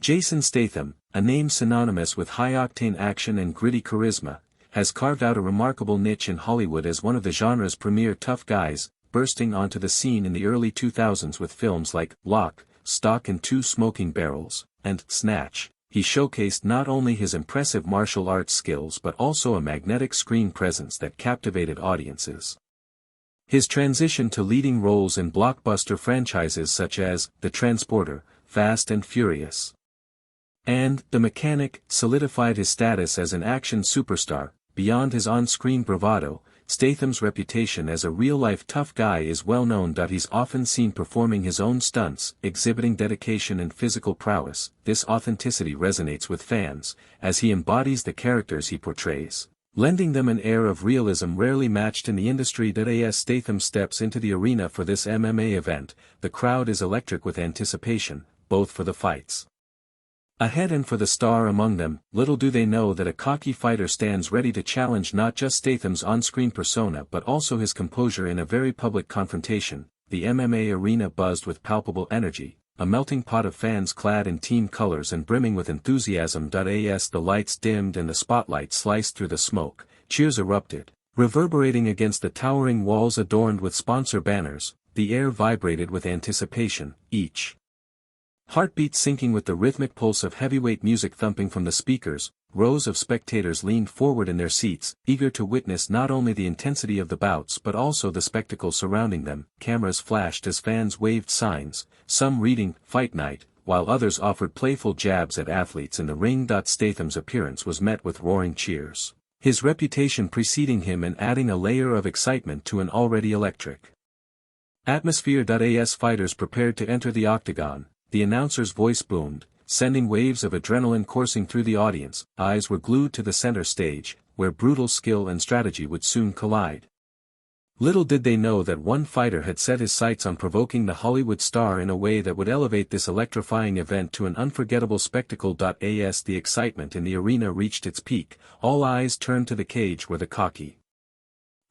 Jason Statham, a name synonymous with high-octane action and gritty charisma, has carved out a remarkable niche in Hollywood as one of the genre's premier tough guys, bursting onto the scene in the early 2000s with films like Lock, Stock and Two Smoking Barrels, and Snatch. He showcased not only his impressive martial arts skills but also a magnetic screen presence that captivated audiences. His transition to leading roles in blockbuster franchises such as The Transporter, Fast and Furious, and The Mechanic solidified his status as an action superstar. Beyond his on-screen bravado, Statham's reputation as a real-life tough guy is well known. He's often seen performing his own stunts, exhibiting dedication and physical prowess. This authenticity resonates with fans, as he embodies the characters he portrays, lending them an air of realism rarely matched in the industry. As Statham steps into the arena for this MMA event, the crowd is electric with anticipation, both for the fights ahead and for the star among them. Little do they know that a cocky fighter stands ready to challenge not just Statham's on-screen persona but also his composure in a very public confrontation. The MMA arena buzzed with palpable energy, a melting pot of fans clad in team colors and brimming with enthusiasm. As the lights dimmed and the spotlight sliced through the smoke, cheers erupted, reverberating against the towering walls adorned with sponsor banners. The air vibrated with anticipation, each heartbeat syncing with the rhythmic pulse of heavyweight music thumping from the speakers. Rows of spectators leaned forward in their seats, eager to witness not only the intensity of the bouts but also the spectacle surrounding them. Cameras flashed as fans waved signs, some reading "Fight Night," while others offered playful jabs at athletes in the ring. Statham's appearance was met with roaring cheers, his reputation preceding him and adding a layer of excitement to an already electric atmosphere. As fighters prepared to enter the octagon, the announcer's voice boomed, sending waves of adrenaline coursing through the audience. Eyes were glued to the center stage, where brutal skill and strategy would soon collide. Little did they know that one fighter had set his sights on provoking the Hollywood star in a way that would elevate this electrifying event to an unforgettable spectacle. As the excitement in the arena reached its peak, all eyes turned to the cage where the cocky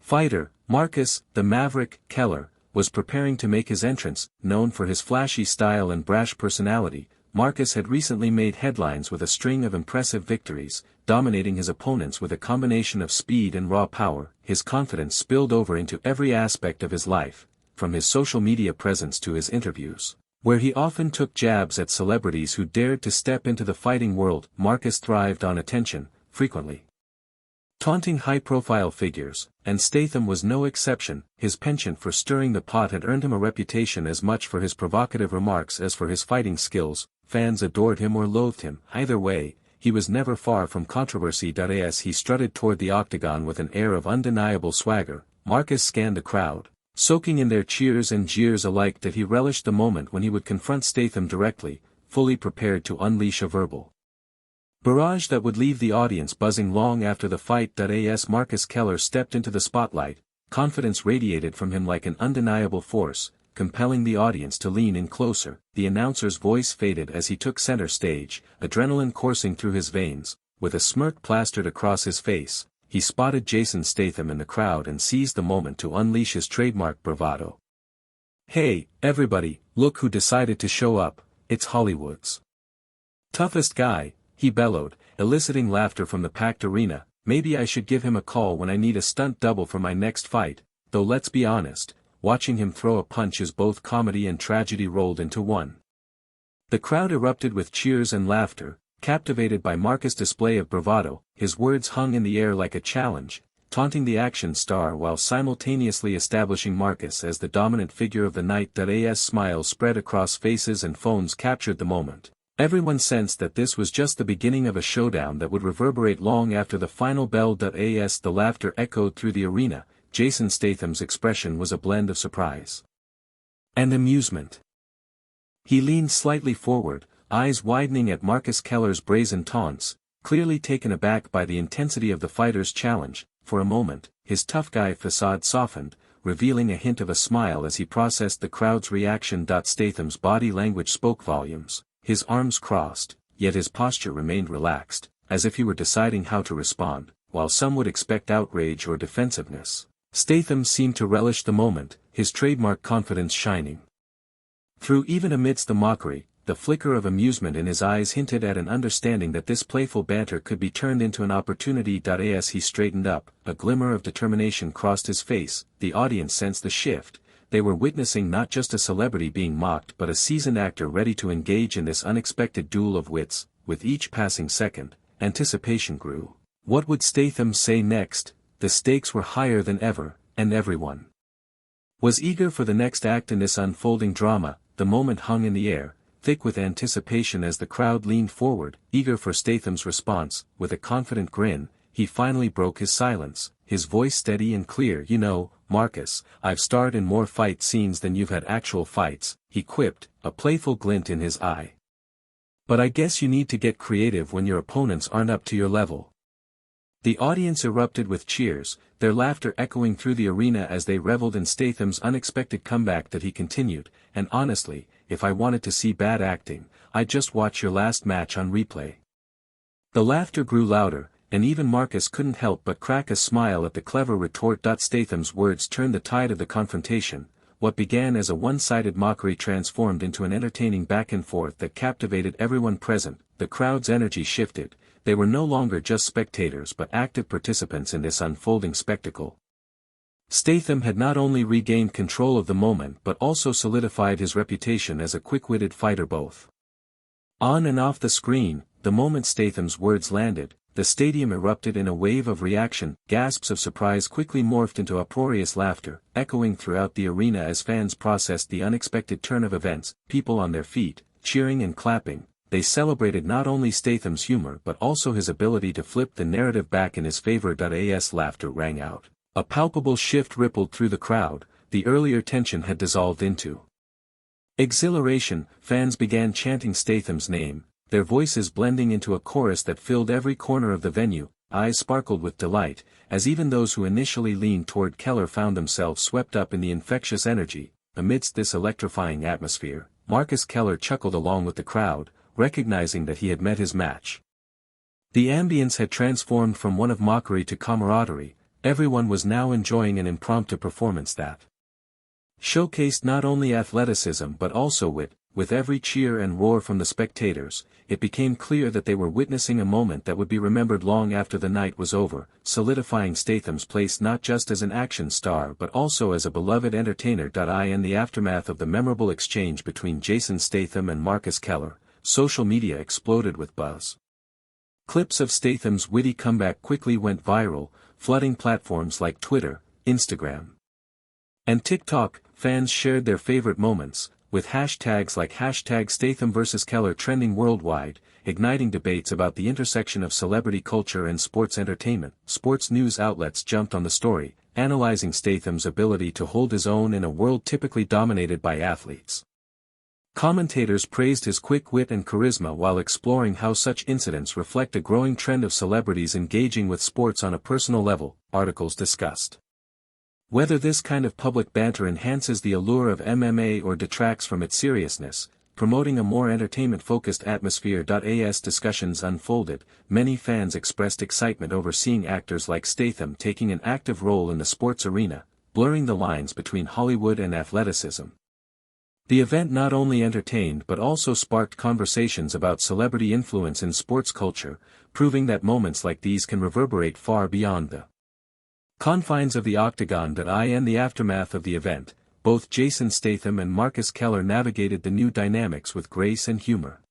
fighter, Marcus, the Maverick, Keller, was preparing to make his entrance. Known for his flashy style and brash personality, Marcus had recently made headlines with a string of impressive victories, dominating his opponents with a combination of speed and raw power. His confidence spilled over into every aspect of his life, from his social media presence to his interviews, where he often took jabs at celebrities who dared to step into the fighting world. Marcus thrived on attention, frequently taunting high-profile figures, and Statham was no exception. His penchant for stirring the pot had earned him a reputation as much for his provocative remarks as for his fighting skills. Fans adored him or loathed him. Either way, he was never far from controversy. As he strutted toward the octagon with an air of undeniable swagger, Marcus scanned the crowd, soaking in their cheers and jeers alike. He relished the moment when he would confront Statham directly, fully prepared to unleash a verbal barrage that would leave the audience buzzing long after the fight. As Marcus Keller stepped into the spotlight, confidence radiated from him like an undeniable force, compelling the audience to lean in closer. The announcer's voice faded as he took center stage, adrenaline coursing through his veins. With a smirk plastered across his face, he spotted Jason Statham in the crowd and seized the moment to unleash his trademark bravado. "Hey, everybody, look who decided to show up, it's Hollywood's toughest guy," he bellowed, eliciting laughter from the packed arena. "Maybe I should give him a call when I need a stunt double for my next fight," though let's be honest, watching him throw a punch is both comedy and tragedy rolled into one. The crowd erupted with cheers and laughter, captivated by Marcus' display of bravado. His words hung in the air like a challenge, taunting the action star while simultaneously establishing Marcus as the dominant figure of the night. As smiles spread across faces and phones captured the moment, everyone sensed that this was just the beginning of a showdown that would reverberate long after the final bell. As the laughter echoed through the arena, Jason Statham's expression was a blend of surprise and amusement. He leaned slightly forward, eyes widening at Marcus Keller's brazen taunts, clearly taken aback by the intensity of the fighter's challenge. For a moment, his tough guy facade softened, revealing a hint of a smile as he processed the crowd's reaction. Statham's body language spoke volumes. His arms crossed, yet his posture remained relaxed, as if he were deciding how to respond. While some would expect outrage or defensiveness, Statham seemed to relish the moment, his trademark confidence shining through even amidst the mockery. the flicker of amusement in his eyes hinted at an understanding that this playful banter could be turned into an opportunity. As he straightened up, a glimmer of determination crossed his face. The audience sensed the shift. They were witnessing not just a celebrity being mocked but a seasoned actor ready to engage in this unexpected duel of wits. With each passing second, anticipation grew. What would Statham say next? The stakes were higher than ever, and everyone was eager for the next act in this unfolding drama. The moment hung in the air, thick with anticipation as the crowd leaned forward, eager for Statham's response. With a confident grin, he finally broke his silence, his voice steady and clear. "You know, Marcus, I've starred in more fight scenes than you've had actual fights," he quipped, a playful glint in his eye. "But I guess you need to get creative when your opponents aren't up to your level." The audience erupted with cheers, their laughter echoing through the arena as they reveled in Statham's unexpected comeback. That he continued, "And honestly, if I wanted to see bad acting, I'd just watch your last match on replay." The laughter grew louder, and even Marcus couldn't help but crack a smile at the clever retort. Statham's words turned the tide of the confrontation. What began as a one-sided mockery transformed into an entertaining back-and-forth that captivated everyone present. The crowd's energy shifted. They were no longer just spectators but active participants in this unfolding spectacle. Statham had not only regained control of the moment but also solidified his reputation as a quick-witted fighter both on and off the screen. The moment Statham's words landed, the stadium erupted in a wave of reaction. Gasps of surprise quickly morphed into uproarious laughter, echoing throughout the arena as fans processed the unexpected turn of events. People on their feet, cheering and clapping, they celebrated not only Statham's humor but also his ability to flip the narrative back in his favor. As laughter rang out, a palpable shift rippled through the crowd. The earlier tension had dissolved into exhilaration. Fans began chanting Statham's name, their voices blending into a chorus that filled every corner of the venue. Eyes sparkled with delight, as even those who initially leaned toward Keller found themselves swept up in the infectious energy. Amidst this electrifying atmosphere, Marcus Keller chuckled along with the crowd, recognizing that he had met his match. The ambience had transformed from one of mockery to camaraderie. Everyone was now enjoying an impromptu performance that showcased not only athleticism but also wit. With every cheer and roar from the spectators, it became clear that they were witnessing a moment that would be remembered long after the night was over, solidifying Statham's place not just as an action star but also as a beloved entertainer. In the aftermath of the memorable exchange between Jason Statham and Marcus Keller, social media exploded with buzz. Clips of Statham's witty comeback quickly went viral, flooding platforms like Twitter, Instagram, and TikTok. Fans shared their favorite moments, with hashtags like #Statham vs Keller trending worldwide, igniting debates about the intersection of celebrity culture and sports entertainment. Sports news outlets jumped on the story, analyzing Statham's ability to hold his own in a world typically dominated by athletes. Commentators praised his quick wit and charisma while exploring how such incidents reflect a growing trend of celebrities engaging with sports on a personal level. Articles discussed whether this kind of public banter enhances the allure of MMA or detracts from its seriousness, promoting a more entertainment-focused atmosphere. As discussions unfolded, many fans expressed excitement over seeing actors like Statham taking an active role in the sports arena, blurring the lines between Hollywood and athleticism. The event not only entertained but also sparked conversations about celebrity influence in sports culture, proving that moments like these can reverberate far beyond the confines of the octagon. In the aftermath of the event, both Jason Statham and Marcus Keller navigated the new dynamics with grace and humor.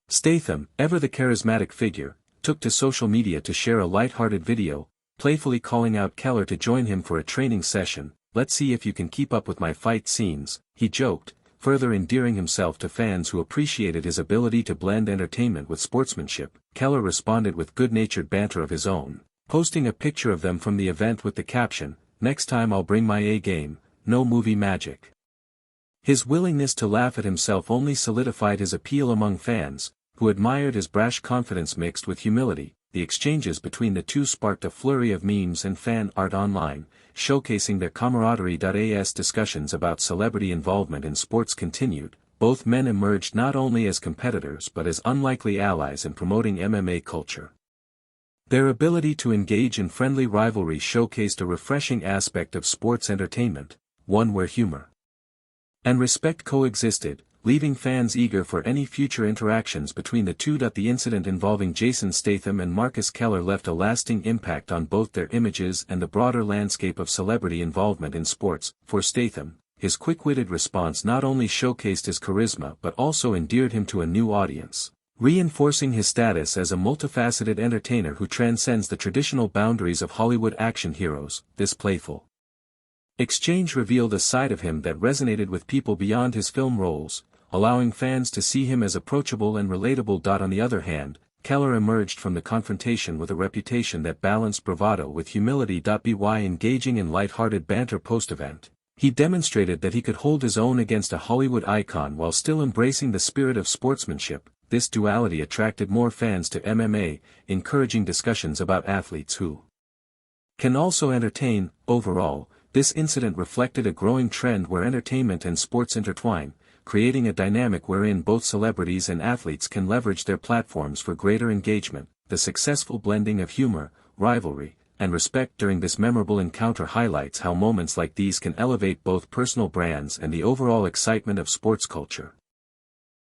Statham, ever the charismatic figure, took to social media to share a light-hearted video, playfully calling out Keller to join him for a training session. "Let's see if you can keep up with my fight scenes," he joked, further endearing himself to fans who appreciated his ability to blend entertainment with sportsmanship. Keller responded with good-natured banter of his own, posting a picture of them from the event with the caption, "Next time I'll bring my A game, no movie magic." His willingness to laugh at himself only solidified his appeal among fans, who admired his brash confidence mixed with humility. The exchanges between the two sparked a flurry of memes and fan art online, showcasing their camaraderie. As discussions about celebrity involvement in sports continued, both men emerged not only as competitors but as unlikely allies in promoting MMA culture. Their ability to engage in friendly rivalry showcased a refreshing aspect of sports entertainment, one where humor and respect coexisted. leaving fans eager for any future interactions between the two. The incident involving Jason Statham and Marcus Keller left a lasting impact on both their images and the broader landscape of celebrity involvement in sports. For Statham, his quick-witted response not only showcased his charisma but also endeared him to a new audience, reinforcing his status as a multifaceted entertainer who transcends the traditional boundaries of Hollywood action heroes. This playful exchange revealed a side of him that resonated with people beyond his film roles, allowing fans to see him as approachable and relatable. On the other hand, Keller emerged from the confrontation with a reputation that balanced bravado with humility. By engaging in light-hearted banter post-event, he demonstrated that he could hold his own against a Hollywood icon while still embracing the spirit of sportsmanship. This duality attracted more fans to MMA, encouraging discussions about athletes who can also entertain. Overall, this incident reflected a growing trend where entertainment and sports intertwine, creating a dynamic wherein both celebrities and athletes can leverage their platforms for greater engagement. The successful blending of humor, rivalry, and respect during this memorable encounter highlights how moments like these can elevate both personal brands and the overall excitement of sports culture.